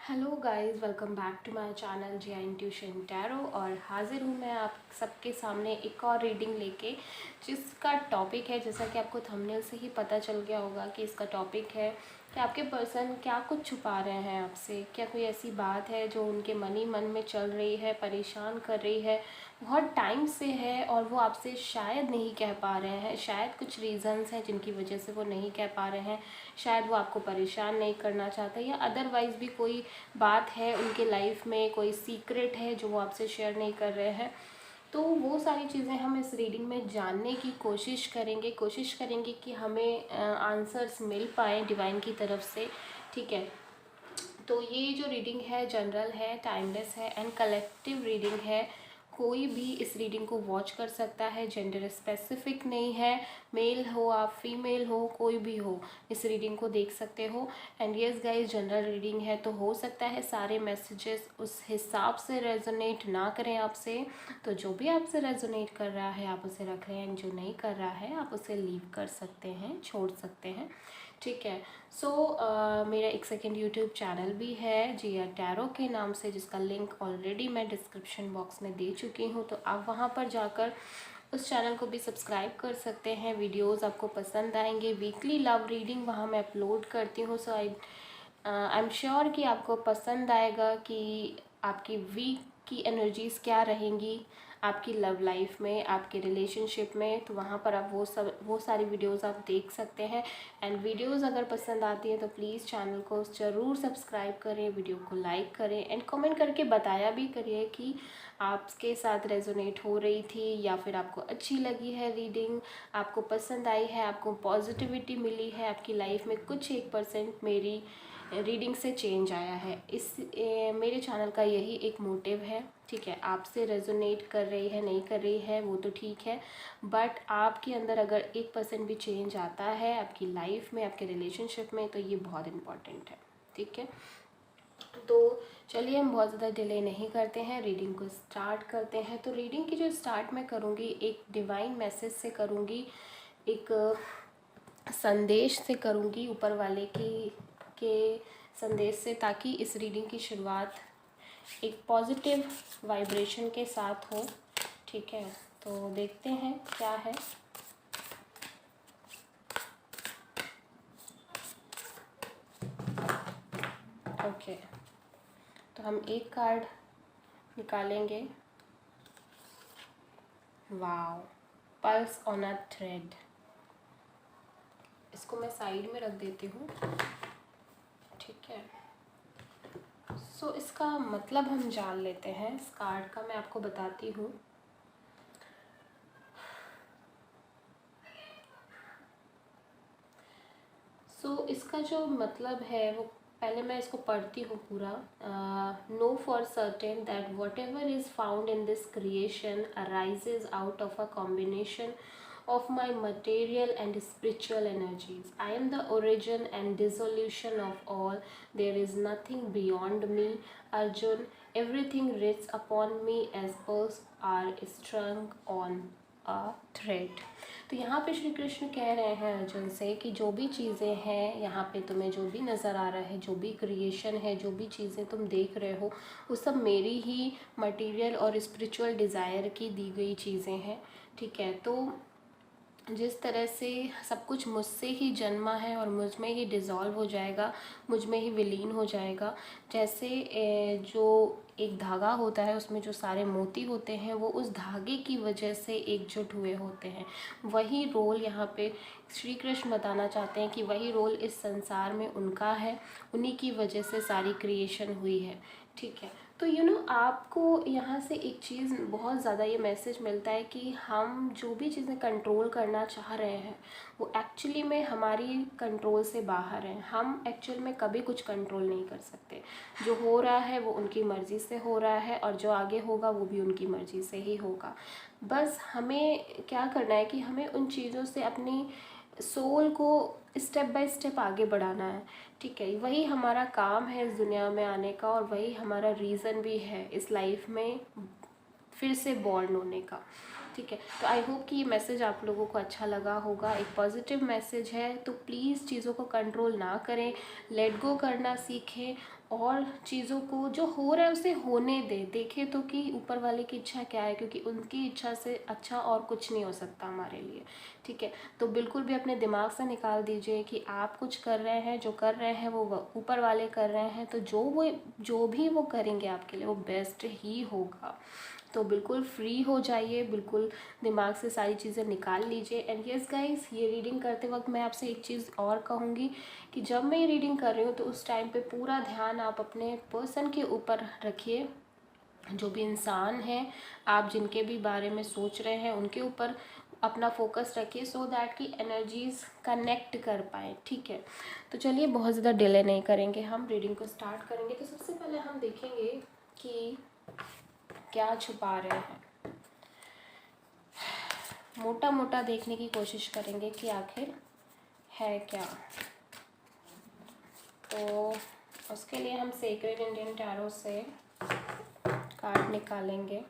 Hello guys, welcome back to my channel G I intuition tarot. और हाजिर हूँ मैं आप सबके सामने एक और रीडिंग लेके, जिसका टॉपिक है, जैसा कि आपको थंबनेल से ही पता चल गया होगा कि इसका टॉपिक है कि आपके पर्सन क्या कुछ छुपा रहे हैं आपसे। क्या कोई ऐसी बात है जो उनके मन में चल रही है, परेशान कर रही है, बहुत टाइम से है, और वो आपसे शायद नहीं कह पा रहे हैं। शायद कुछ रीज़न्स हैं जिनकी वजह से वो नहीं कह पा रहे हैं। शायद वो आपको परेशान नहीं करना चाहते, या अदरवाइज़ भी कोई बात है उनके लाइफ में, कोई सीक्रेट है जो वो आपसे शेयर नहीं कर रहे हैं। तो वो सारी चीज़ें हम इस रीडिंग में जानने की कोशिश करेंगे कि हमें आंसर्स मिल पाए डिवाइन की तरफ से। ठीक है, तो ये जो रीडिंग है जनरल है, टाइमलेस है एंड कलेक्टिव रीडिंग है। कोई भी इस रीडिंग को वॉच कर सकता है, जेंडर स्पेसिफिक नहीं है। मेल हो आप, फीमेल हो, कोई भी हो इस रीडिंग को देख सकते हो। And yes guys, general reading है तो हो सकता है सारे मैसेजेस उस हिसाब से रेजोनेट ना करें आपसे। तो जो भी आपसे रेजोनेट कर रहा है आप उसे रख लें, एंड जो नहीं कर रहा है आप उसे लीव कर सकते हैं, छोड़ सकते हैं। ठीक है। सो मेरा एक सेकेंड यूट्यूब चैनल भी है जिया टैरो के नाम से, जिसका लिंक ऑलरेडी मैं डिस्क्रिप्शन बॉक्स में दे चुकी हूँ। तो आप वहाँ पर जाकर उस चैनल को भी सब्सक्राइब कर सकते हैं। वीडियोस आपको पसंद आएंगे। वीकली लव रीडिंग वहाँ मैं अपलोड करती हूँ। सो आई एम श्योर कि आपको पसंद आएगा कि आपकी वीक की एनर्जीज़ क्या रहेंगी आपकी लव लाइफ में, आपके रिलेशनशिप में। तो वहाँ पर आप वो सारी वीडियोस आप देख सकते हैं। एंड वीडियोस अगर पसंद आती है तो प्लीज़ चैनल को ज़रूर सब्सक्राइब करें, वीडियो को लाइक करें एंड कमेंट करके बताया भी करिए कि आपके साथ रेजोनेट हो रही थी, या फिर आपको अच्छी लगी है रीडिंग, आपको पसंद आई है, आपको पॉजिटिविटी मिली है, आपकी लाइफ में कुछ 1% मेरी रीडिंग से चेंज आया है। मेरे चैनल का यही एक मोटिव है। ठीक है, आपसे रेजोनेट कर रही है नहीं कर रही है वो तो ठीक है, बट आपके अंदर अगर 1% भी चेंज आता है आपकी लाइफ में, आपके रिलेशनशिप में, तो ये बहुत इम्पॉर्टेंट है। ठीक है, तो चलिए हम बहुत ज़्यादा डिले नहीं करते हैं, रीडिंग को स्टार्ट करते हैं। तो रीडिंग की जो स्टार्ट मैं करूँगी एक डिवाइन मैसेज से करूँगी, एक संदेश से करूँगी ऊपर वाले के संदेश से, ताकि इस रीडिंग की शुरुआत एक पॉजिटिव वाइब्रेशन के साथ हो। ठीक है, तो देखते हैं क्या है। ओके, तो हम एक कार्ड निकालेंगे। Wow, pulse on a thread. इसको मैं साइड में रख देती हूँ। ठीक है, सो इसका मतलब हम जान लेते हैं। इस कार्ड का मैं आपको बताती हूँ। इसका जो मतलब है वो, पहले मैं इसको पढ़ती हूँ पूरा। Know for certain that whatever is found in this creation arises out of a combination of my material and spiritual energies. I am the origin and dissolution of all. There is nothing beyond me. Arjun, everything rests upon me as pearls are strung on a thread. तो यहाँ पे श्री कृष्ण कह रहे हैं अर्जुन से कि जो भी चीज़ें हैं यहाँ पे, तुम्हें जो भी नज़र आ रहा है, जो भी क्रिएशन है, जो भी चीज़ें तुम देख रहे हो, वो सब मेरी ही मटेरियल और स्पिरिचुअल डिज़ायर की दी गई चीज़ें हैं। ठीक है, तो जिस तरह से सब कुछ मुझसे ही जन्मा है और मुझ में ही डिज़ोल्व हो जाएगा, मुझ में ही विलीन हो जाएगा। जैसे जो एक धागा होता है उसमें जो सारे मोती होते हैं वो उस धागे की वजह से एकजुट हुए होते हैं। वही रोल यहाँ पे श्री कृष्ण बताना चाहते हैं कि वही रोल इस संसार में उनका है, उन्हीं की वजह से सारी क्रिएशन हुई है। ठीक है, तो आपको यहाँ से एक चीज़ बहुत ज़्यादा ये मैसेज मिलता है कि हम जो भी चीज़ें कंट्रोल करना चाह रहे हैं वो एक्चुअली में हमारी कंट्रोल से बाहर है। हम एक्चुअल में कभी कुछ कंट्रोल नहीं कर सकते। जो हो रहा है वो उनकी मर्ज़ी से हो रहा है, और जो आगे होगा वो भी उनकी मर्ज़ी से ही होगा। बस हमें क्या करना है कि हमें उन चीज़ों से अपनी सोल को स्टेप बाय स्टेप आगे बढ़ाना है। ठीक है, वही हमारा काम है इस दुनिया में आने का, और वही हमारा रीज़न भी है इस लाइफ में फिर से बॉर्न होने का। ठीक है, तो आई होप कि ये मैसेज आप लोगों को अच्छा लगा होगा। एक पॉजिटिव मैसेज है, तो प्लीज़ चीज़ों को कंट्रोल ना करें, लेट गो करना सीखें और चीज़ों को जो हो रहा है उसे होने दे, देखे तो कि ऊपर वाले की इच्छा क्या है, क्योंकि उनकी इच्छा से अच्छा और कुछ नहीं हो सकता हमारे लिए, ठीक है। तो बिल्कुल भी अपने दिमाग से निकाल दीजिए कि आप कुछ कर रहे हैं, जो कर रहे हैं वो ऊपर वाले कर रहे हैं, तो जो भी वो करेंगे आपके लिए वो बेस्ट ही होगा। तो बिल्कुल फ्री हो जाइए, बिल्कुल दिमाग से सारी चीज़ें निकाल लीजिए। एंड यस गाइस, ये रीडिंग करते वक्त मैं आपसे एक चीज़ और कहूँगी कि जब मैं ये रीडिंग कर रही हूँ तो उस टाइम पे पूरा ध्यान आप अपने पर्सन के ऊपर रखिए, जो भी इंसान है, आप जिनके भी बारे में सोच रहे हैं उनके ऊपर अपना फोकस रखिए, सो दैट कि एनर्जीज़ कनेक्ट कर पाए, ठीक है। तो चलिए बहुत ज़्यादा डिले नहीं करेंगे, हम रीडिंग को स्टार्ट करेंगे। तो सबसे पहले हम देखेंगे कि क्या छुपा रहे हैं, मोटा मोटा देखने की कोशिश करेंगे कि आखिर है क्या। तो उसके लिए हम सेक्रेड इंडियन टैरो से कार्ड निकालेंगे।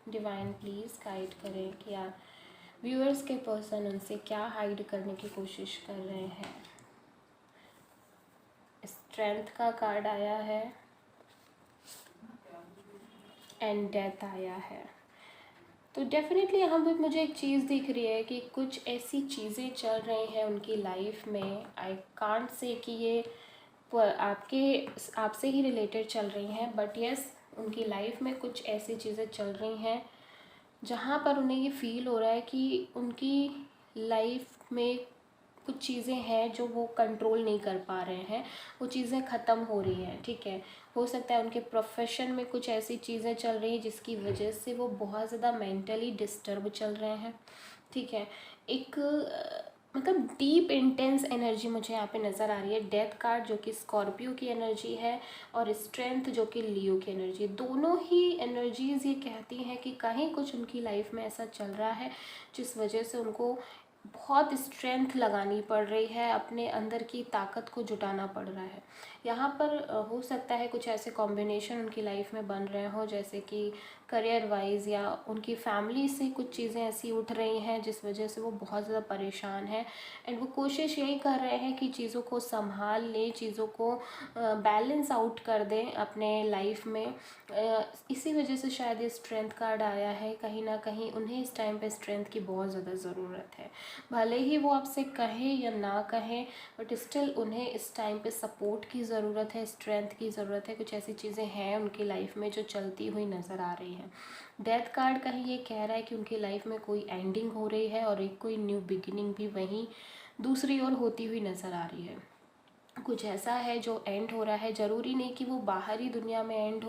डिवाइन प्लीज़ गाइड करें कि यार व्यूअर्स के पर्सन उनसे क्या हाइड करने की कोशिश कर रहे हैं। स्ट्रेंथ का कार्ड आया है एंड डेथ आया है। तो डेफिनेटली यहाँ पे मुझे एक चीज़ दिख रही है कि कुछ ऐसी चीज़ें चल रही हैं उनकी लाइफ में, आई कांट से कि ये आपसे ही रिलेटेड चल रही हैं, बट यस उनकी लाइफ में कुछ ऐसी चीज़ें चल रही हैं जहाँ पर उन्हें ये फील हो रहा है कि उनकी लाइफ में कुछ चीज़ें हैं जो वो कंट्रोल नहीं कर पा रहे हैं, वो चीज़ें ख़त्म हो रही हैं, ठीक है। हो सकता है उनके प्रोफेशन में कुछ ऐसी चीज़ें चल रही हैं जिसकी वजह से वो बहुत ज़्यादा मेंटली डिस्टर्ब चल रहे हैं, ठीक है। एक मतलब डीप इंटेंस एनर्जी मुझे यहाँ पे नज़र आ रही है। डेथ कार्ड जो कि स्कॉर्पियो की एनर्जी है और स्ट्रेंथ जो कि लियो की एनर्जी, दोनों ही एनर्जीज़ ये कहती हैं कि कहीं कुछ उनकी लाइफ में ऐसा चल रहा है जिस वजह से उनको बहुत स्ट्रेंथ लगानी पड़ रही है, अपने अंदर की ताकत को जुटाना पड़ रहा है। यहाँ पर हो सकता है कुछ ऐसे कॉम्बिनेशन उनकी लाइफ में बन रहे हों, जैसे कि करियर वाइज या उनकी फैमिली से कुछ चीज़ें ऐसी उठ रही हैं जिस वजह से वो बहुत ज़्यादा परेशान है। एंड वो कोशिश यही कर रहे हैं कि चीज़ों को संभाल लें, चीज़ों को बैलेंस आउट कर दें अपने लाइफ में। इसी वजह से शायद ये स्ट्रेंथ कार्ड आया है। कहीं ना कहीं उन्हें इस टाइम पे स्ट्रेंथ की बहुत ज़्यादा ज़रूरत है, भले ही वो आपसे कहें या ना कहें, बट स्टिल उन्हें इस टाइम पे सपोर्ट की ज़रूरत है, स्ट्रेंथ की ज़रूरत है। कुछ ऐसी चीज़ें हैं उनकी लाइफ में जो चलती हुई नज़र आ रही हैं। डेथ कार्ड कहीं ये कह रहा है कि उनकी लाइफ में कोई एंडिंग हो रही है और एक कोई न्यू बिगिनिंग भी वहीं दूसरी ओर होती हुई नज़र आ रही है। कुछ ऐसा है जो एंड हो रहा है, ज़रूरी नहीं कि वो बाहरी दुनिया में एंड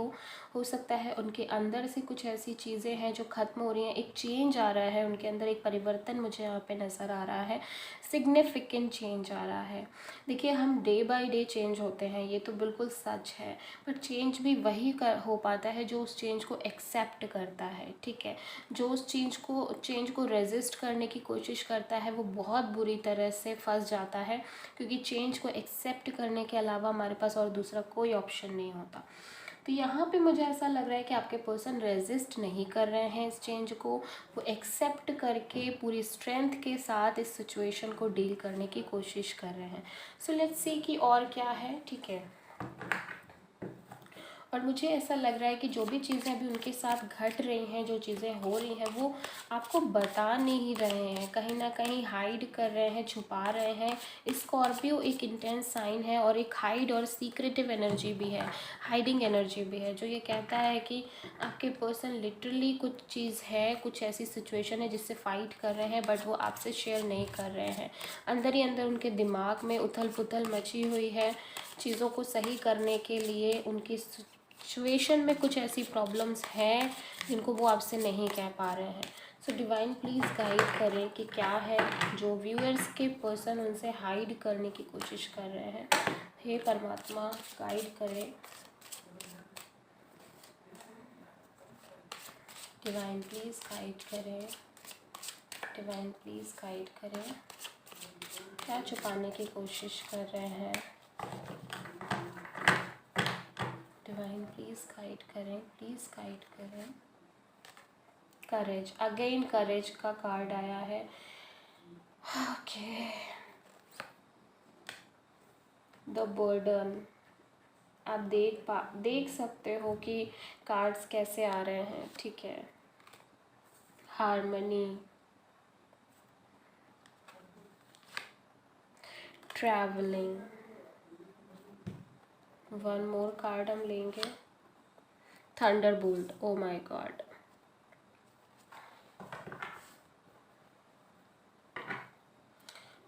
हो सकता है उनके अंदर से कुछ ऐसी चीज़ें हैं जो ख़त्म हो रही हैं, एक चेंज आ रहा है उनके अंदर, एक परिवर्तन मुझे यहाँ पे नज़र आ रहा है, सिग्निफिकेंट चेंज आ रहा है। देखिए हम डे बाय डे चेंज होते हैं, ये तो बिल्कुल सच है, बट चेंज भी वही हो पाता है जो उस चेंज को एक्सेप्ट करता है, ठीक है। जो उस चेंज को रेजिस्ट करने की कोशिश करता है वो बहुत बुरी तरह से फंस जाता है, क्योंकि चेंज को एक्सेप्ट करने के अलावा हमारे पास और दूसरा कोई ऑप्शन नहीं होता। तो यहाँ पे मुझे ऐसा लग रहा है कि आपके पर्सन रेजिस्ट नहीं कर रहे हैं इस चेंज को, वो एक्सेप्ट करके पूरी स्ट्रेंथ के साथ इस सिचुएशन को डील करने की कोशिश कर रहे हैं। सो लेट्स सी कि और क्या है, ठीक है। और मुझे ऐसा लग रहा है कि जो भी चीज़ें अभी उनके साथ घट रही हैं, जो चीज़ें हो रही हैं, वो आपको बता नहीं रहे हैं, कहीं ना कहीं हाइड कर रहे हैं, छुपा रहे हैं। स्कॉर्पियो एक इंटेंस साइन है और एक हाइड और सीक्रेटिव एनर्जी भी है, हाइडिंग एनर्जी भी है, जो ये कहता है कि आपके पर्सन लिटरली कुछ चीज़ है, कुछ ऐसी सिचुएशन है जिससे फाइट कर रहे हैं, बट वो आपसे शेयर नहीं कर रहे हैं। अंदर ही अंदर उनके दिमाग में उथल पुथल मची हुई है, चीज़ों को सही करने के लिए उनकी सिचुएशन में कुछ ऐसी प्रॉब्लम्स हैं जिनको वो आपसे नहीं कह पा रहे हैं। सो डिवाइन प्लीज़ गाइड करें कि क्या है जो व्यूअर्स के पर्सन उनसे हाइड करने की कोशिश कर रहे हैं। हे परमात्मा गाइड करें, डिवाइन प्लीज़ गाइड करें, डिवाइन प्लीज़ गाइड करें, क्या छुपाने की कोशिश कर रहे हैं। डिवाइन प्लीज़ गाइड करें, प्लीज़ गाइड करें। करेज, अगेन करेज का कार्ड आया है। Okay the burden. आप देख सकते हो कि कार्ड्स कैसे आ रहे हैं, ठीक है। Harmony, travelling. One more card हम लेंगे, Thunderbolt. Oh my God,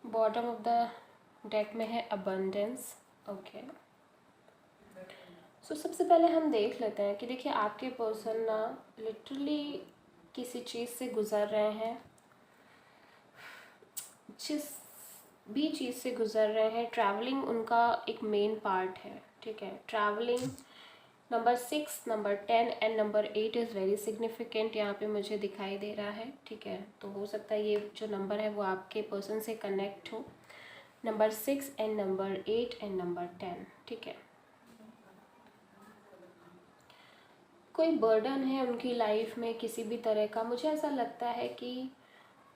bottom of the deck में है अबंडेंस। ओके, सो सबसे पहले हम देख लेते हैं कि देखिए आपके पर्सन ना लिटरली किसी चीज़ से गुज़र रहे हैं, जिस भी चीज़ से गुज़र रहे हैं, ट्रैवलिंग उनका एक मेन पार्ट है, ठीक है। Travelling number 6, number 10 and number 8 is very significant यहाँ पे मुझे दिखाई दे रहा है, ठीक है। तो हो सकता है ये जो नंबर है वो आपके पर्सन से कनेक्ट हो, number 6 and number 8 and number 10, ठीक है। कोई बर्डन है उनकी लाइफ में किसी भी तरह का। मुझे ऐसा लगता है कि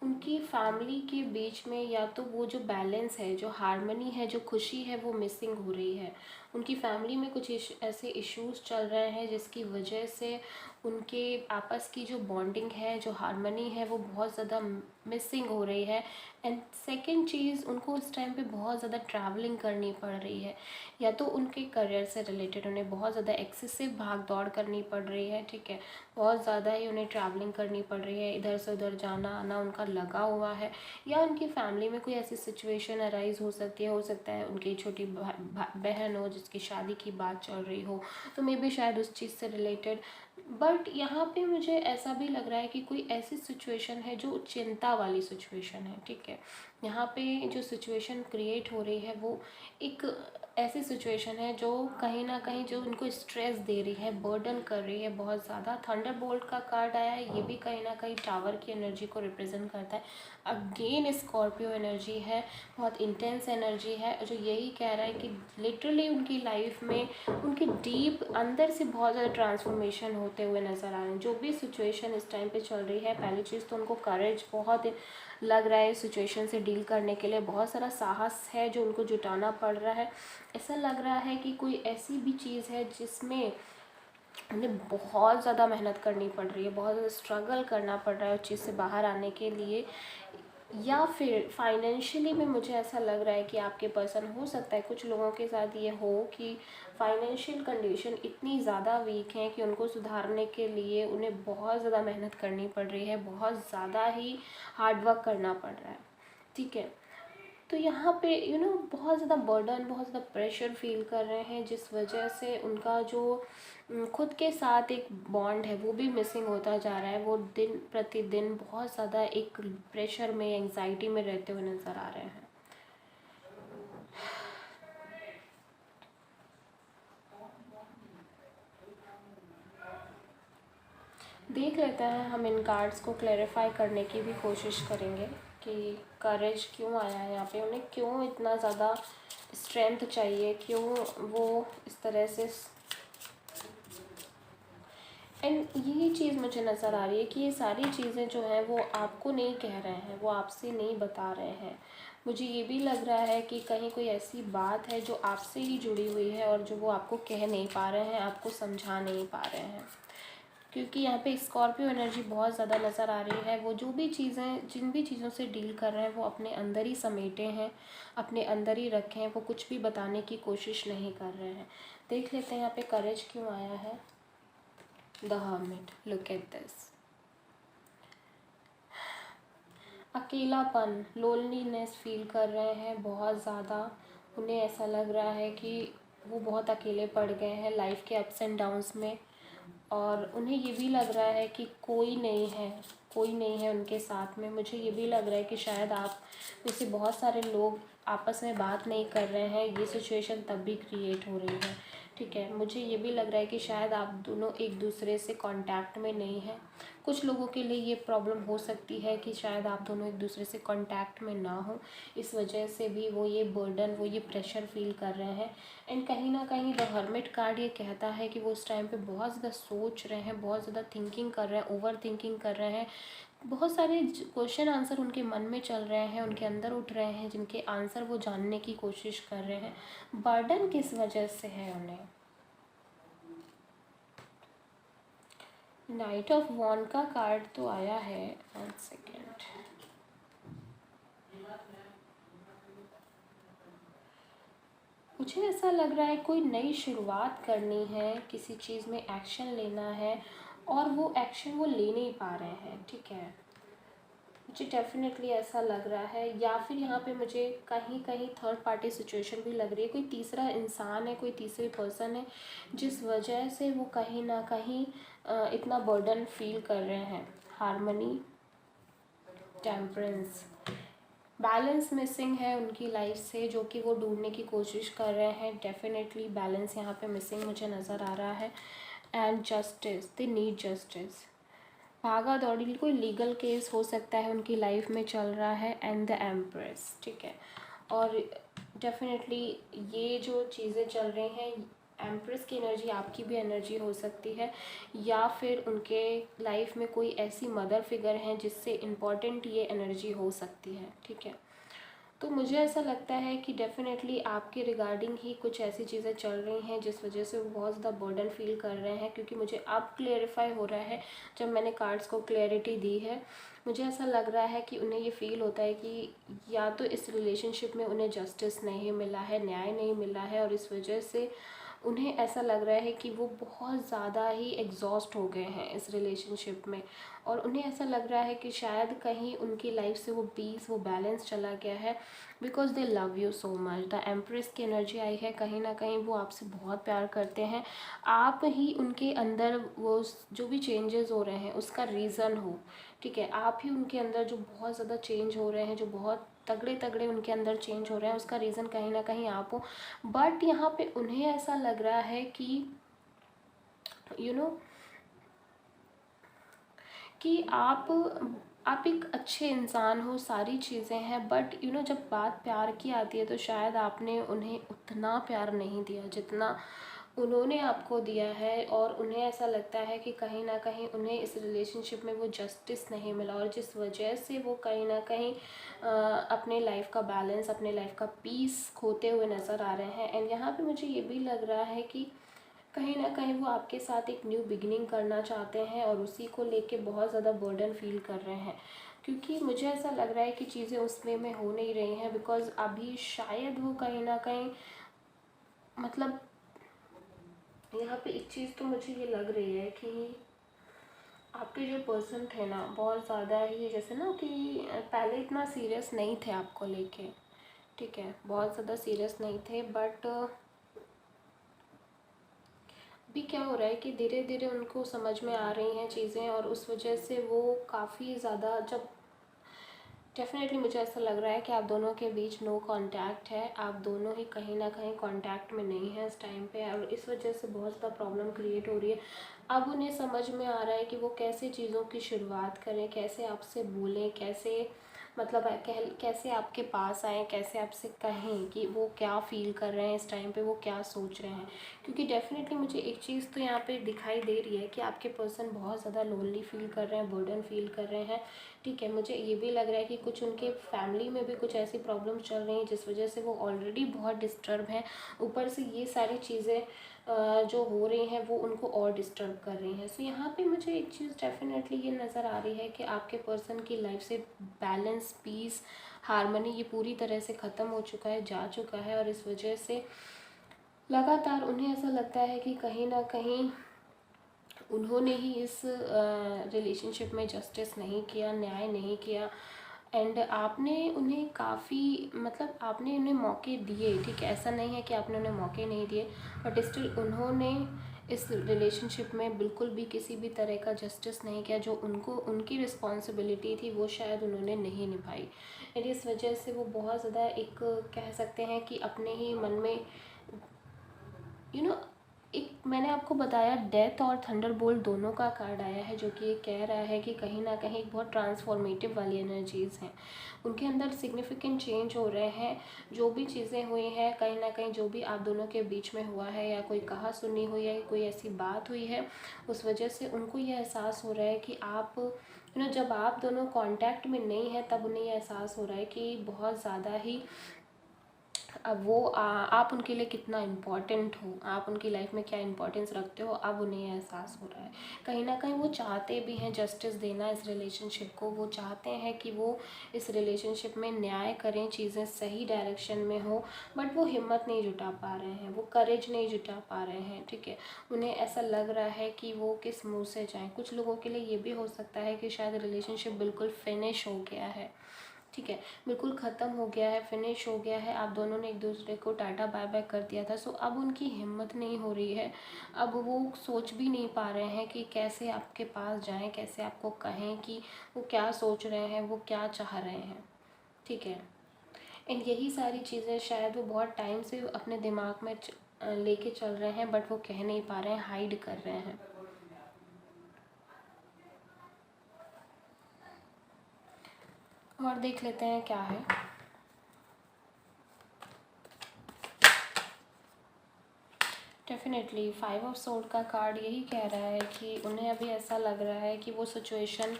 उनकी फैमिली के बीच में या तो वो जो बैलेंस है, जो हार्मनी है, जो खुशी है, वो मिसिंग हो रही है। उनकी फैमिली में कुछ ऐसे इश्यूज चल रहे हैं जिसकी वजह से उनके आपस की जो बॉन्डिंग है, जो हार्मनी है, वो बहुत ज़्यादा मिसिंग हो रही है। एंड सेकेंड चीज़, उनको उस टाइम पे बहुत ज़्यादा ट्रैवलिंग करनी पड़ रही है, या तो उनके करियर से रिलेटेड उन्हें बहुत ज़्यादा एक्सेसिव भाग दौड़ करनी पड़ रही है, ठीक है। बहुत ज़्यादा ही उन्हें ट्रैवलिंग करनी पड़ रही है, इधर से उधर जाना आना उनका लगा हुआ है, या उनकी फैमिली में कोई ऐसी सिचुएशन अराइज हो सकती है। हो सकता है उनकी छोटी बहन हो जिसकी शादी की बात चल रही हो, तो मे बी शायद उस चीज़ से रिलेटेड। बट यहाँ पे मुझे ऐसा भी लग रहा है कि कोई ऐसी सिचुएशन है जो चिंता वाली सिचुएशन है, ठीक है। यहाँ पे जो सिचुएशन क्रिएट हो रही है वो एक ऐसी सिचुएशन है जो कहीं ना कहीं जो उनको स्ट्रेस दे रही है, बर्डन कर रही है बहुत ज़्यादा। थंडरबोल्ट का कार्ड आया है, ये भी कहीं ना कहीं टावर की एनर्जी को रिप्रेजेंट करता है। अगेन स्कॉर्पियो एनर्जी है, बहुत इंटेंस एनर्जी है, जो यही कह रहा है कि लिटरली उनकी लाइफ में उनकी डीप अंदर से बहुत ज़्यादा ट्रांसफॉर्मेशन होते हुए नज़र आ रहे हैं। जो भी सिचुएशन इस टाइम पे चल रही है, पहली चीज़ तो उनको करेज बहुत लग रहा है सिचुएशन से डील करने के लिए, बहुत सारा साहस है जो उनको जुटाना पड़ रहा है। ऐसा लग रहा है कि कोई ऐसी भी चीज़ है जिसमें उन्हें बहुत ज़्यादा मेहनत करनी पड़ रही है, बहुत ज़्यादा स्ट्रगल करना पड़ रहा है उस चीज़ से बाहर आने के लिए। या फिर फाइनेंशियली में मुझे ऐसा लग रहा है कि आपके पर्सन, हो सकता है कुछ लोगों के साथ ये हो कि फाइनेंशियल कंडीशन इतनी ज़्यादा वीक है कि उनको सुधारने के लिए उन्हें बहुत ज़्यादा मेहनत करनी पड़ रही है, बहुत ज़्यादा ही हार्डवर्क करना पड़ रहा है, ठीक है। तो यहाँ पे बहुत ज़्यादा बर्डन, बहुत ज़्यादा प्रेशर फील कर रहे हैं, जिस वजह से उनका जो खुद के साथ एक बॉन्ड है वो भी मिसिंग होता जा रहा है। वो दिन प्रतिदिन बहुत ज़्यादा एक प्रेशर में, एंग्जाइटी में रहते हुए नज़र आ रहे हैं। देख लेते हैं, हम इन कार्ड्स को क्लैरिफाई करने की भी कोशिश करेंगे कि करेज क्यों आया है यहाँ पे, उन्हें क्यों इतना ज़्यादा स्ट्रेंथ चाहिए, क्यों वो इस तरह से। एंड यही चीज़ मुझे नज़र आ रही है कि ये सारी चीज़ें जो हैं वो आपको नहीं कह रहे हैं, वो आपसे नहीं बता रहे हैं। मुझे ये भी लग रहा है कि कहीं कोई ऐसी बात है जो आपसे ही जुड़ी हुई है और जो वो आपको कह नहीं पा रहे हैं, आपको समझा नहीं पा रहे हैं। क्योंकि यहाँ पे स्कॉर्पियो एनर्जी बहुत ज़्यादा नज़र आ रही है। वो जो भी चीज़ें, जिन भी चीज़ों से डील कर रहे हैं वो अपने अंदर ही समेटे हैं, अपने अंदर ही रखे हैं, वो कुछ भी बताने की कोशिश नहीं कर रहे हैं। देख लेते हैं यहाँ पे करेज क्यों आया है। The hermit, look at this. अकेलापन, लोनलीनेस फील कर रहे हैं बहुत ज़्यादा। उन्हें ऐसा लग रहा है कि वो बहुत अकेले पड़ गए हैं लाइफ के अप्स एंड डाउन्स में, और उन्हें ये भी लग रहा है कि कोई नहीं है, कोई नहीं है उनके साथ में। मुझे ये भी लग रहा है कि शायद आप में से बहुत सारे लोग आपस में बात नहीं कर रहे हैं, ये सिचुएशन तब भी क्रिएट हो रही है, ठीक है। मुझे ये भी लग रहा है कि शायद आप दोनों एक दूसरे से कांटेक्ट में नहीं हैं। कुछ लोगों के लिए ये प्रॉब्लम हो सकती है कि शायद आप दोनों एक दूसरे से कांटेक्ट में ना हो, इस वजह से भी वो ये बर्डन, वो ये प्रेशर फील कर रहे हैं। एंड कहीं ना कहीं द हर्मिट कार्ड ये कहता है कि वो उस टाइम पे बहुत ज़्यादा सोच रहे हैं, बहुत ज़्यादा थिंकिंग कर रहे हैं, ओवर थिंकिंग कर रहे हैं। बहुत सारे क्वेश्चन आंसर उनके मन में चल रहे हैं, उनके अंदर उठ रहे हैं, जिनके आंसर वो जानने की कोशिश कर रहे हैं। बर्डन किस वजह से है उन्हें? नाइट ऑफ वॉन्ड का कार्ड तो आया है, 1 सेकेंड। मुझे ऐसा लग रहा है कोई नई शुरुआत करनी है, किसी चीज़ में एक्शन लेना है और वो एक्शन वो ले नहीं पा रहे हैं, ठीक है। मुझे डेफिनेटली ऐसा लग रहा है, या फिर यहाँ पे मुझे कहीं कहीं थर्ड पार्टी सिचुएशन भी लग रही है। कोई तीसरा इंसान है, कोई तीसरी पर्सन है, जिस वजह से वो कहीं ना कहीं इतना बर्डन फील कर रहे हैं। हार्मनी, टेम्परेंस, बैलेंस मिसिंग है उनकी लाइफ से, जो कि वो ढूंढने की कोशिश कर रहे हैं। डेफिनेटली बैलेंस यहाँ पे मिसिंग मुझे नज़र आ रहा है। And justice, they need justice. भागा दौड़ी, कोई लीगल केस हो सकता है उनकी लाइफ में चल रहा है। एंड द एम्प्रेस, ठीक है। और डेफिनेटली ये जो चीज़ें चल रही हैं, एम्प्रेस की एनर्जी आपकी भी एनर्जी हो सकती है, या फिर उनके लाइफ में कोई ऐसी मदर फिगर हैं जिससे इम्पॉर्टेंट ये एनर्जी हो सकती है, ठीक है। तो मुझे ऐसा लगता है कि डेफिनेटली आपके रिगार्डिंग ही कुछ ऐसी चीज़ें चल रही हैं जिस वजह से वो बहुत ज़्यादा बर्डन फील कर रहे हैं। क्योंकि मुझे अब क्लियरिफाई हो रहा है, जब मैंने कार्ड्स को क्लैरिटी दी है, मुझे ऐसा लग रहा है कि उन्हें ये फील होता है कि या तो इस रिलेशनशिप में उन्हें जस्टिस नहीं मिला है, न्याय नहीं मिला है, और इस वजह से उन्हें ऐसा लग रहा है कि वो बहुत ज़्यादा ही एग्जॉस्ट हो गए हैं इस रिलेशनशिप में। और उन्हें ऐसा लग रहा है कि शायद कहीं उनकी लाइफ से वो पीस, वो बैलेंस चला गया है, because they love you so much. The empress की एनर्जी आई है, कहीं ना कहीं वो आपसे बहुत प्यार करते हैं। आप ही उनके अंदर वो जो भी चेंजेस हो रहे हैं उसका रीज़न हो, ठीक है। आप ही उनके अंदर जो बहुत ज़्यादा चेंज हो रहे हैं, जो बहुत तगड़े तगड़े उनके अंदर चेंज हो रहे हैं, उसका रीज़न कहीं ना कहीं आप हो। बट यहाँ पे उन्हें ऐसा लग रहा है कि यू नो कि आप एक अच्छे इंसान हो, सारी चीज़ें हैं, बट जब बात प्यार की आती है तो शायद आपने उन्हें उतना प्यार नहीं दिया जितना उन्होंने आपको दिया है। और उन्हें ऐसा लगता है कि कहीं ना कहीं उन्हें इस रिलेशनशिप में वो जस्टिस नहीं मिला, और जिस वजह से वो कहीं ना कहीं अपने लाइफ का बैलेंस, अपने लाइफ का पीस खोते हुए नज़र आ रहे हैं। एंड यहाँ पे मुझे ये भी लग रहा है कि कहीं ना कहीं वो आपके साथ एक न्यू बिगिनिंग करना चाहते हैं, और उसी को लेके बहुत ज़्यादा बर्डन फील कर रहे हैं। क्योंकि मुझे ऐसा लग रहा है कि चीज़ें उस वे में हो नहीं रही हैं, बिकॉज अभी शायद वो कहीं ना कहीं मतलब यहाँ पे एक चीज़ तो मुझे ये लग रही है कि आपके जो पर्सन थे ना, बहुत ज़्यादा ही जैसे ना कि पहले इतना सीरियस नहीं थे आपको लेके, ठीक है, बहुत ज़्यादा सीरियस नहीं थे। बट अभी क्या हो रहा है कि धीरे धीरे उनको समझ में आ रही हैं चीज़ें, और उस वजह से वो काफ़ी ज़्यादा जब डेफिनेटली मुझे ऐसा लग रहा है कि आप दोनों के बीच नो कांटेक्ट है, आप दोनों ही कहीं ना कहीं कांटेक्ट में नहीं है इस टाइम पे, और इस वजह से बहुत ज़्यादा प्रॉब्लम क्रिएट हो रही है। अब उन्हें समझ में आ रहा है कि वो कैसे चीज़ों की शुरुआत करें, कैसे आपसे बोलें, कैसे मतलब कैसे आपके पास आएँ, कैसे आपसे कहें कि वो क्या फ़ील कर रहे हैं इस टाइम पे, वो क्या सोच रहे हैं। क्योंकि डेफिनेटली मुझे एक चीज़ तो यहाँ पे दिखाई दे रही है कि आपके पर्सन बहुत ज़्यादा लोनली फील कर रहे हैं, बर्डन फील कर रहे हैं, ठीक है। मुझे ये भी लग रहा है कि कुछ उनके फैमिली में भी कुछ ऐसी प्रॉब्लम चल रही हैं जिस वजह से वो ऑलरेडी बहुत डिस्टर्ब हैं। ऊपर से ये सारी चीज़ें जो हो रही हैं वो उनको और डिस्टर्ब कर रही हैं। सो यहाँ पे मुझे एक चीज़ डेफिनेटली ये नज़र आ रही है कि आपके पर्सन की लाइफ से बैलेंस, पीस, हार्मनी ये पूरी तरह से ख़त्म हो चुका है, जा चुका है। और इस वजह से लगातार उन्हें ऐसा लगता है कि कहीं ना कहीं उन्होंने ही इस रिलेशनशिप में जस्टिस नहीं किया, न्याय नहीं किया। एंड आपने उन्हें काफ़ी मतलब आपने उन्हें मौके दिए, ठीक है, ऐसा नहीं है कि आपने उन्हें मौके नहीं दिए, बट स्टिल उन्होंने इस रिलेशनशिप में बिल्कुल भी किसी भी तरह का जस्टिस नहीं किया। जो उनको उनकी रिस्पॉन्सिबिलिटी थी वो शायद उन्होंने नहीं निभाई, एंड इस वजह से वो बहुत ज़्यादा एक कह सकते हैं कि अपने ही मन में यू नो एक मैंने आपको बताया डेथ और थंडरबोल्ट दोनों का कार्ड आया है, जो कि ये कह रहा है कि कहीं ना कहीं एक बहुत ट्रांसफॉर्मेटिव वाली एनर्जीज़ हैं उनके अंदर, सिग्निफिकेंट चेंज हो रहे हैं। जो भी चीज़ें हुई हैं कहीं ना कहीं, जो भी आप दोनों के बीच में हुआ है, या कोई कहा सुनी हुई है, कोई ऐसी बात हुई है, उस वजह से उनको ये एहसास हो रहा है कि आप जब आप दोनों कांटेक्ट में नहीं हैं तब उन्हें ये एहसास हो रहा है कि बहुत ज़्यादा ही अब वो आप उनके लिए कितना इम्पोर्टेंट हो, आप उनकी लाइफ में क्या इम्पोर्टेंस रखते हो, अब उन्हें ये एहसास हो रहा है। कहीं ना कहीं वो चाहते भी हैं जस्टिस देना इस रिलेशनशिप को, वो चाहते हैं कि वो इस रिलेशनशिप में न्याय करें, चीज़ें सही डायरेक्शन में हो, बट वो हिम्मत नहीं जुटा पा रहे हैं, वो करेज नहीं जुटा पा रहे हैं। ठीक है, उन्हें ऐसा लग रहा है कि वो किस मुँह से जाएँ। कुछ लोगों के लिए ये भी हो सकता है कि शायद रिलेशनशिप बिल्कुल फिनिश हो गया है। ठीक है, बिल्कुल ख़त्म हो गया है, फिनिश हो गया है, आप दोनों ने एक दूसरे को टाटा बाय बाय कर दिया था। सो अब उनकी हिम्मत नहीं हो रही है, अब वो सोच भी नहीं पा रहे हैं कि कैसे आपके पास जाएं, कैसे आपको कहें कि वो क्या सोच रहे हैं, वो क्या चाह रहे हैं। ठीक है, एंड यही सारी चीज़ें शायद वो बहुत टाइम से अपने दिमाग में लेके चल रहे हैं, बट वो कह नहीं पा रहे हैं, हाइड कर रहे हैं। और देख लेते हैं क्या है। डेफिनेटली 5 ऑफ सोर्ड का कार्ड यही कह रहा है कि उन्हें अभी ऐसा लग रहा है कि वो सिचुएशन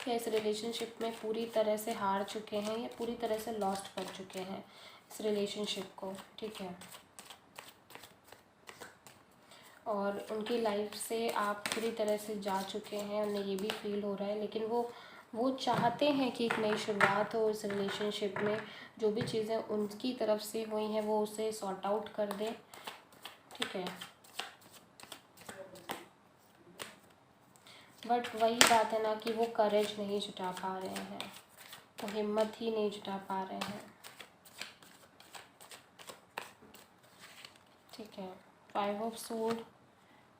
या इस रिलेशनशिप में पूरी तरह से हार चुके हैं या पूरी तरह से लॉस्ट कर चुके हैं इस रिलेशनशिप को। ठीक है, और उनकी लाइफ से आप पूरी तरह से जा चुके हैं, उन्हें ये भी फील हो रहा है, लेकिन वो चाहते हैं कि एक नई शुरुआत हो इस रिलेशनशिप में। जो भी चीज़ें उनकी तरफ से हुई हैं वो उसे सॉर्ट आउट कर दें। ठीक है, बट वही बात है ना कि वो करेज नहीं जुटा पा रहे हैं, वो हिम्मत ही नहीं जुटा पा रहे हैं। ठीक है, 5 ऑफ सोर्ड,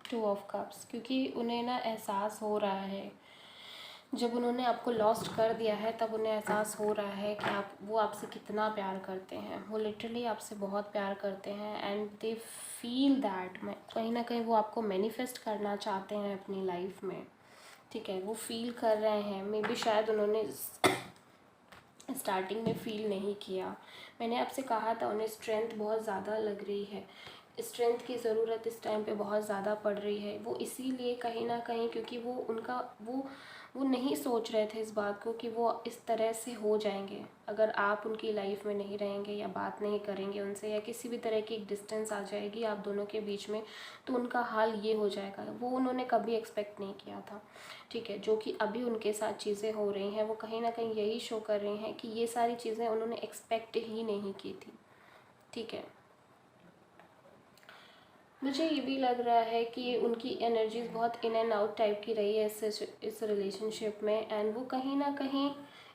2 ऑफ कप्स, क्योंकि उन्हें ना एहसास हो रहा है, जब उन्होंने आपको लॉस्ट कर दिया है तब उन्हें एहसास हो रहा है कि वो आपसे कितना प्यार करते हैं। वो लिटरली आपसे बहुत प्यार करते हैं एंड दे फील दैट, कहीं ना कहीं वो आपको मैनिफेस्ट करना चाहते हैं अपनी लाइफ में। ठीक है, वो फील कर रहे हैं, मे बी शायद उन्होंने स्टार्टिंग में फील नहीं किया। मैंने आपसे कहा था उन्हें स्ट्रेंथ बहुत ज़्यादा लग रही है, स्ट्रेंथ की ज़रूरत इस टाइम पे बहुत ज़्यादा पड़ रही है। वो इसीलिए कहीं ना कहीं, क्योंकि वो नहीं सोच रहे थे इस बात को कि वो इस तरह से हो जाएंगे अगर आप उनकी लाइफ में नहीं रहेंगे या बात नहीं करेंगे उनसे, या किसी भी तरह की एक डिस्टेंस आ जाएगी आप दोनों के बीच में, तो उनका हाल ये हो जाएगा। वो उन्होंने कभी एक्सपेक्ट नहीं किया था। ठीक है, जो कि अभी उनके साथ चीज़ें हो रही हैं वो कहीं ना कहीं यही शो कर रही हैं कि ये सारी चीज़ें उन्होंने एक्सपेक्ट ही नहीं की थी। ठीक है, मुझे ये भी लग रहा है कि उनकी एनर्जीज बहुत इन एंड आउट टाइप की रही है इस रिलेशनशिप में, एंड वो कहीं ना कहीं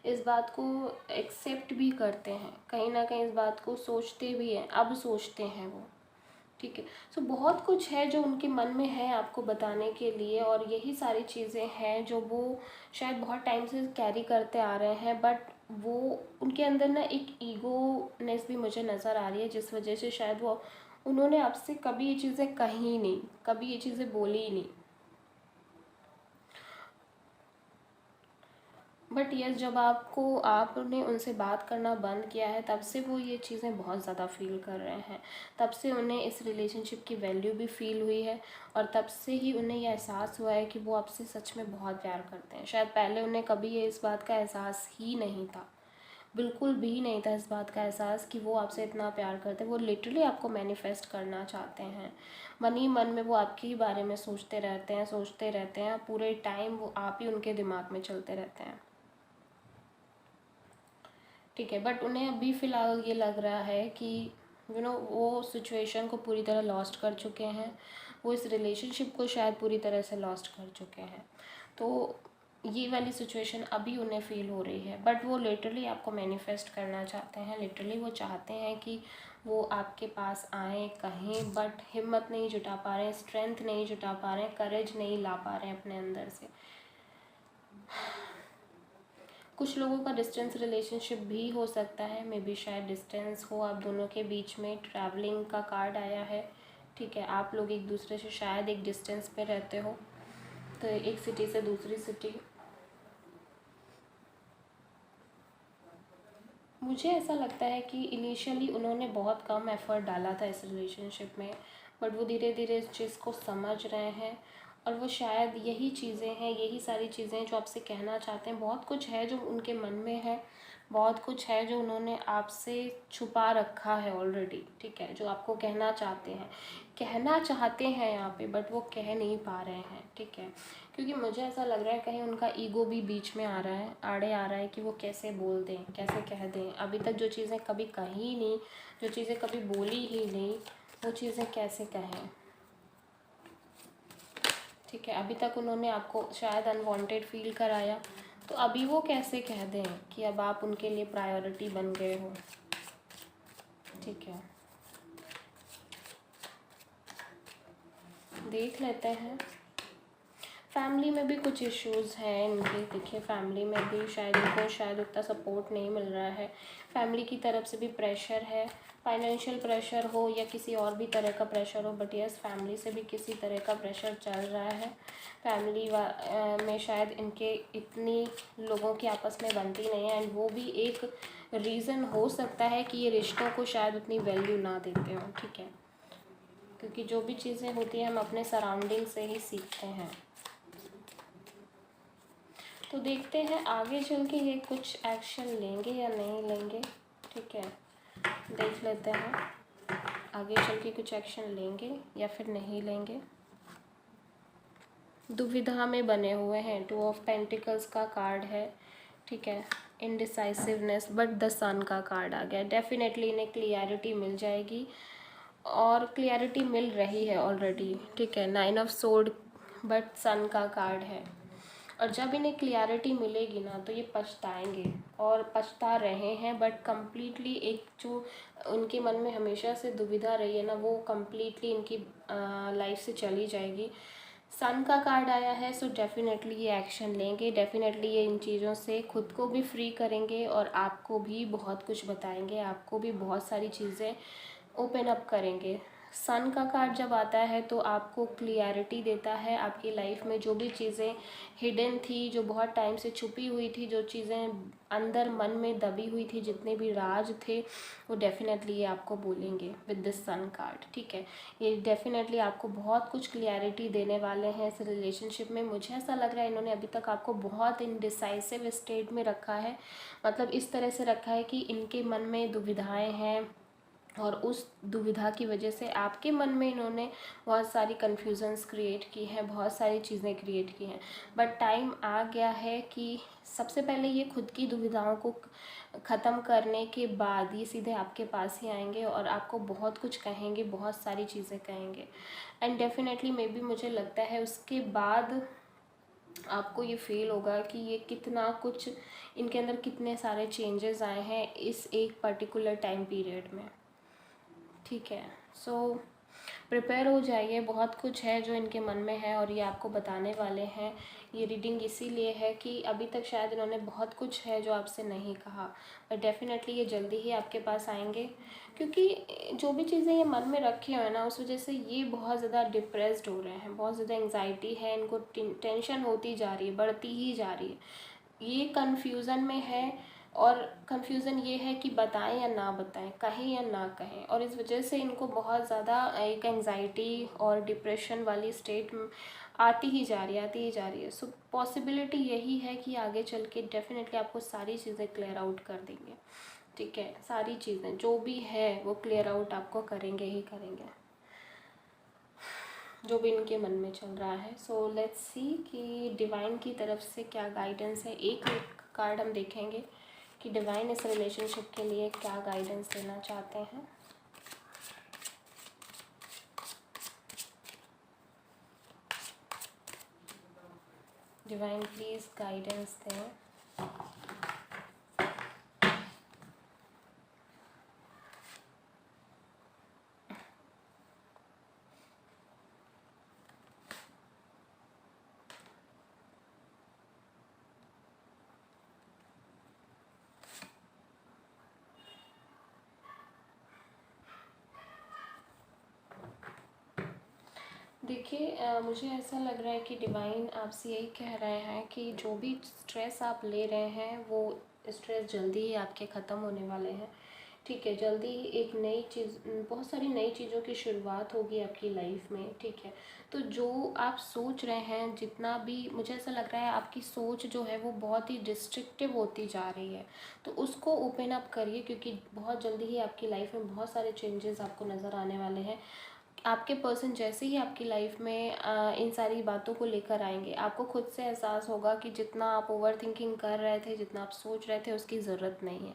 इस बात को एक्सेप्ट भी करते हैं, कहीं ना कहीं इस बात को सोचते भी हैं, अब सोचते हैं वो। ठीक है, सो बहुत कुछ है जो उनके मन में है आपको बताने के लिए, और यही सारी चीज़ें हैं जो वो शायद बहुत टाइम से कैरी करते आ रहे हैं, बट वो उनके अंदर ना एक ईगोनेस भी मुझे नज़र आ रही है, जिस वजह से शायद वो उन्होंने आपसे कभी ये चीज़ें कही नहीं, कभी ये चीज़ें बोली ही नहीं। बट यस, जब आपने उनसे बात करना बंद किया है तब से वो ये चीज़ें बहुत ज़्यादा फील कर रहे हैं, तब से उन्हें इस रिलेशनशिप की वैल्यू भी फील हुई है, और तब से ही उन्हें यह एहसास हुआ है कि वो आपसे सच में बहुत प्यार करते हैं। शायद पहले उन्हें कभी ये इस बात का एहसास ही नहीं था, बिल्कुल भी नहीं था इस बात का एहसास कि वो आपसे इतना प्यार करते हैं। वो लिटरली आपको मैनिफेस्ट करना चाहते हैं, मन ही मन में वो आपके ही बारे में सोचते रहते हैं पूरे टाइम, वो आप ही उनके दिमाग में चलते रहते हैं। ठीक है, बट उन्हें अभी फ़िलहाल ये लग रहा है कि वो सिचुएशन को पूरी तरह लॉस्ट कर चुके हैं, वो इस रिलेशनशिप को शायद पूरी तरह से लॉस्ट कर चुके हैं। तो ये वाली सिचुएशन अभी उन्हें फ़ील हो रही है, बट वो लिटरली आपको मैनिफेस्ट करना चाहते हैं, लिटरली वो चाहते हैं कि वो आपके पास आएँ, कहें, बट हिम्मत नहीं जुटा पा रहे हैं, स्ट्रेंथ नहीं जुटा पा रहे हैं, करेज नहीं ला पा रहे हैं अपने अंदर से। कुछ लोगों का डिस्टेंस रिलेशनशिप भी हो सकता है, मे बी शायद डिस्टेंस हो आप दोनों के बीच में, ट्रैवलिंग का कार्ड आया है। ठीक है, आप लोग एक दूसरे से शायद एक डिस्टेंस पे रहते हो, तो एक सिटी से दूसरी सिटी। मुझे ऐसा लगता है कि इनिशियली उन्होंने बहुत कम एफर्ट डाला था इस रिलेशनशिप में, बट वो धीरे धीरे इस चीज़ को समझ रहे हैं, और वो शायद यही चीज़ें हैं, यही सारी चीज़ें जो आपसे कहना चाहते हैं। बहुत कुछ है जो उनके मन में है, बहुत कुछ है जो उन्होंने आपसे छुपा रखा है ऑलरेडी, ठीक है, जो आपको कहना चाहते हैं, कहना चाहते हैं यहाँ पे, बट वो कह नहीं पा रहे हैं, ठीक है। क्योंकि मुझे ऐसा लग रहा है कहीं उनका ईगो भी बीच में आ रहा है, आड़े आ रहा है कि वो कैसे बोल दें, कैसे कह दें। अभी तक जो चीज़ें कभी कही नहीं, जो चीज़ें कभी बोली ही नहीं, वो चीज़ें कैसे कहें, ठीक है। अभी तक उन्होंने आपको शायद अनवांटेड फील कराया, तो अभी वो कैसे कह दें कि अब आप उनके लिए प्रायोरिटी बन गए हो, ठीक है। देख लेते हैं। फैमिली में भी कुछ इश्यूज़ हैं इनके। देखिए फैमिली में भी शायद इनको शायद उतना सपोर्ट नहीं मिल रहा है, फैमिली की तरफ से भी प्रेशर है, फाइनेंशियल प्रेशर हो या किसी और भी तरह का प्रेशर हो, बट यस फैमिली से भी किसी तरह का प्रेशर चल रहा है। फैमिली में शायद इनके इतनी लोगों की आपस में बनती नहीं है, एंड वो भी एक रीज़न हो सकता है कि ये रिश्तों को शायद उतनी वैल्यू ना देते हो, ठीक है। क्योंकि जो भी चीज़ें होती हैं हम अपने सराउंडिंग से ही सीखते हैं। तो देखते हैं आगे चल के ये कुछ एक्शन लेंगे या नहीं लेंगे, ठीक है। देख लेते हैं आगे चल के कुछ एक्शन लेंगे या फिर नहीं लेंगे। दुविधा में बने हुए हैं, 2 ऑफ पेंटिकल्स का कार्ड है, ठीक है। इनडिसाइसिवनेस, बट द सन का कार्ड आ गया। डेफिनेटली इन्हें क्लियरिटी मिल जाएगी, और क्लियरिटी मिल रही है ऑलरेडी, ठीक है। 9 ऑफ सोर्ड, बट सन का कार्ड है। और जब इन्हें क्लियरिटी मिलेगी ना तो ये पछताएंगे, और पछता रहे हैं, बट कम्प्लीटली एक जो उनके मन में हमेशा से दुविधा रही है ना, वो कम्प्लीटली इनकी लाइफ से चली जाएगी। सन का कार्ड आया है, सो डेफिनेटली ये एक्शन लेंगे, डेफिनेटली ये इन चीज़ों से खुद को भी फ्री करेंगे और आपको भी बहुत कुछ बताएंगे, आपको भी बहुत सारी चीज़ें ओपन अप करेंगे। सन का कार्ड जब आता है तो आपको क्लियरिटी देता है, आपकी लाइफ में जो भी चीज़ें हिडन थी, जो बहुत टाइम से छुपी हुई थी, जो चीज़ें अंदर मन में दबी हुई थी, जितने भी राज थे, वो डेफिनेटली ये आपको बोलेंगे विद दिस सन कार्ड, ठीक है। ये डेफिनेटली आपको बहुत कुछ क्लियरिटी देने वाले हैं इस रिलेशनशिप में। मुझे ऐसा लग रहा है इन्होंने अभी तक आपको बहुत इनडिसाइसिव स्टेट में रखा है, मतलब इस तरह से रखा है कि इनके मन में दुविधाएं हैं, और उस दुविधा की वजह से आपके मन में इन्होंने बहुत सारी कन्फ्यूज़न्स क्रिएट की हैं, बहुत सारी चीज़ें क्रिएट की हैं। बट टाइम आ गया है कि सबसे पहले ये खुद की दुविधाओं को ख़त्म करने के बाद ये सीधे आपके पास ही आएंगे और आपको बहुत कुछ कहेंगे, बहुत सारी चीज़ें कहेंगे। एंड डेफिनेटली मे बी मुझे लगता है उसके बाद आपको ये फील होगा कि ये कितना कुछ इनके अंदर, कितने सारे चेंजेस आए हैं इस एक पर्टिकुलर टाइम पीरियड में, ठीक है। सो प्रिपेयर हो जाइए, बहुत कुछ है जो इनके मन में है और ये आपको बताने वाले हैं। ये रीडिंग इसीलिए है कि अभी तक शायद इन्होंने बहुत कुछ है जो आपसे नहीं कहा, पर डेफिनेटली ये जल्दी ही आपके पास आएंगे, क्योंकि जो भी चीज़ें ये मन में रखे हुए हैं ना, उस वजह से ये बहुत ज़्यादा डिप्रेस्ड हो रहे हैं, बहुत ज़्यादा एंग्जाइटी है इनको, टेंशन होती जा रही है, बढ़ती ही जा रही है, ये कन्फ्यूज़न में है। और कन्फ्यूज़न ये है कि बताएं या ना बताएं, कहें या ना कहें, और इस वजह से इनको बहुत ज़्यादा एक एंग्जाइटी और डिप्रेशन वाली स्टेट आती ही जा रही है, आती ही जा रही है। सो पॉसिबिलिटी यही है कि आगे चल के डेफिनेटली आपको सारी चीज़ें क्लियर आउट कर देंगे, ठीक है। सारी चीज़ें जो भी है वो क्लियर आउट आपको करेंगे ही करेंगे, जो भी इनके मन में चल रहा है। सो लेट्स सी कि डिवाइन की तरफ से क्या गाइडेंस है। एक कार्ड हम देखेंगे कि डिवाइन इस रिलेशनशिप के लिए क्या गाइडेंस देना चाहते हैं। डिवाइन प्लीज़ गाइडेंस दें। देखिए मुझे ऐसा लग रहा है कि डिवाइन आपसे यही कह रहे हैं कि जो भी स्ट्रेस आप ले रहे हैं वो स्ट्रेस जल्दी ही आपके ख़त्म होने वाले हैं। ठीक है, जल्दी ही एक नई चीज़, बहुत सारी नई चीज़ों की शुरुआत होगी आपकी लाइफ में, ठीक है। तो जो आप सोच रहे हैं, जितना भी मुझे ऐसा लग रहा है आपकी सोच जो है वो बहुत ही डिस्ट्रिक्टिव होती जा रही है, तो उसको ओपन अप करिए, क्योंकि बहुत जल्दी ही आपकी लाइफ में बहुत सारे चेंजेस आपको नज़र आने वाले हैं। आपके पर्सन जैसे ही आपकी लाइफ में इन सारी बातों को लेकर आएंगे, आपको खुद से एहसास होगा कि जितना आप ओवर थिंकिंग कर रहे थे, जितना आप सोच रहे थे, उसकी ज़रूरत नहीं है।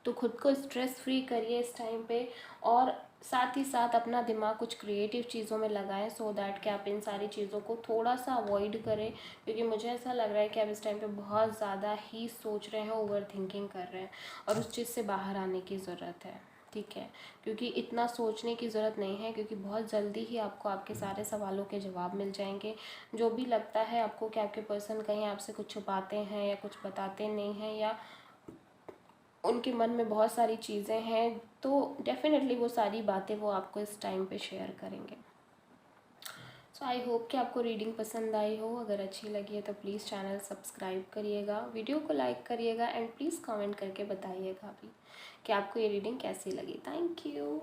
तो खुद को स्ट्रेस फ्री करिए इस टाइम पे, और साथ ही साथ अपना दिमाग कुछ क्रिएटिव चीज़ों में लगाएं, सो दैट कि आप इन सारी चीज़ों को थोड़ा सा अवॉइड करें, क्योंकि मुझे ऐसा लग रहा है कि आप इस टाइम पे बहुत ज़्यादा ही सोच रहे हैं, ओवर थिंकिंग कर रहे हैं, और उस चीज़ से बाहर आने की ज़रूरत है, ठीक है। क्योंकि इतना सोचने की ज़रूरत नहीं है, क्योंकि बहुत जल्दी ही आपको आपके सारे सवालों के जवाब मिल जाएंगे। जो भी लगता है आपको कि आपके पर्सन कहीं आपसे कुछ छुपाते हैं या कुछ बताते नहीं हैं, या उनके मन में बहुत सारी चीज़ें हैं, तो डेफ़िनेटली वो सारी बातें वो आपको इस टाइम पे शेयर करेंगे। सो आई होप कि आपको रीडिंग पसंद आई हो। अगर अच्छी लगी है तो प्लीज़ चैनल सब्सक्राइब करिएगा, वीडियो को लाइक करिएगा, एंड प्लीज़ कमेंट करके बताइएगा भी कि आपको ये रीडिंग कैसी लगी। Thank you.